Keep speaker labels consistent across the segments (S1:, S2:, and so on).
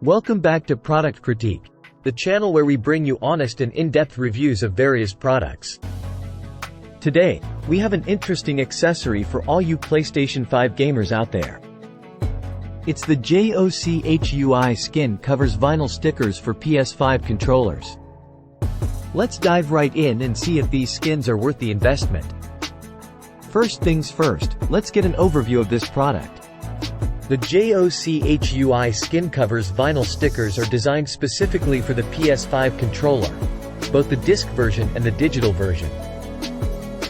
S1: Welcome back to Product Critique, the channel where we bring you honest and in-depth reviews of various products. Today, we have an interesting accessory for all you PlayStation 5 gamers out there. It's the JOCHUI Skin Covers vinyl stickers for PS5 controllers. Let's dive right in and see if these skins are worth the investment. First things first, let's get an overview of this product. The JOCHUI Skin Covers vinyl stickers are designed specifically for the PS5 controller, both the disc version and the digital version.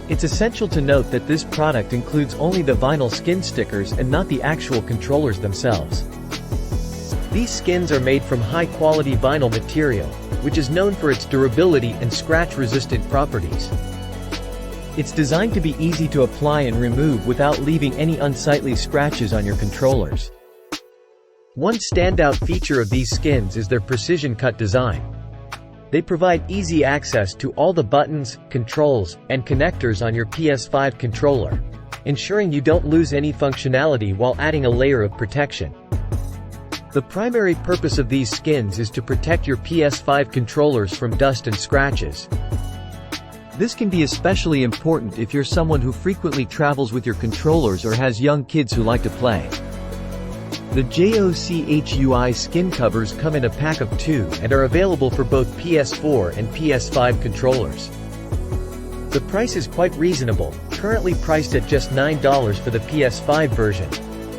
S1: It's essential to note that this product includes only the vinyl skin stickers and not the actual controllers themselves. These skins are made from high-quality vinyl material, which is known for its durability and scratch-resistant properties. It's designed to be easy to apply and remove without leaving any unsightly scratches on your controllers. One standout feature of these skins is their precision-cut design. They provide easy access to all the buttons, controls, and connectors on your PS5 controller, ensuring you don't lose any functionality while adding a layer of protection. The primary purpose of these skins is to protect your PS5 controllers from dust and scratches. This can be especially important if you're someone who frequently travels with your controllers or has young kids who like to play. The JOCHUI skin covers come in a pack of 2 and are available for both PS4 and PS5 controllers. The price is quite reasonable, currently priced at just $9 for the PS5 version,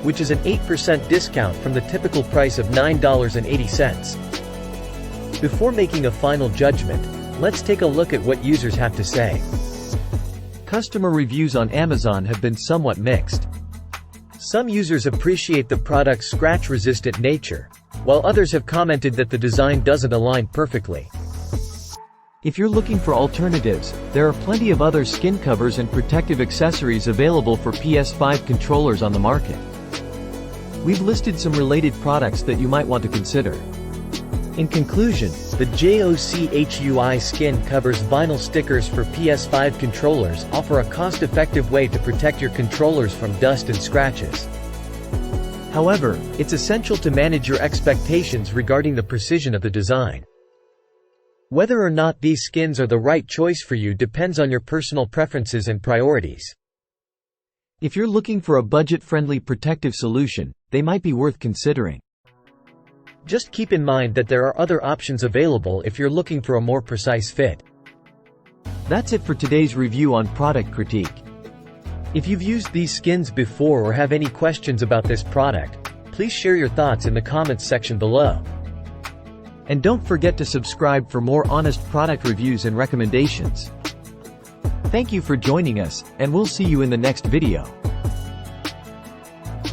S1: which is an 8% discount from the typical price of $9.80. Before making a final judgment, let's take a look at what users have to say. Customer reviews on Amazon have been somewhat mixed. Some users appreciate the product's scratch-resistant nature, while others have commented that the design doesn't align perfectly. If you're looking for alternatives, there are plenty of other skin covers and protective accessories available for PS5 controllers on the market. We've listed some related products that you might want to consider. In conclusion, the JOCHUI Skin Covers vinyl stickers for PS5 controllers offer a cost-effective way to protect your controllers from dust and scratches. However, it's essential to manage your expectations regarding the precision of the design. Whether or not these skins are the right choice for you depends on your personal preferences and priorities. If you're looking for a budget-friendly protective solution, they might be worth considering. Just keep in mind that there are other options available if you're looking for a more precise fit. That's it for today's review on Product Critique. If you've used these skins before or have any questions about this product, please share your thoughts in the comments section below. And don't forget to subscribe for more honest product reviews and recommendations. Thank you for joining us, and we'll see you in the next video.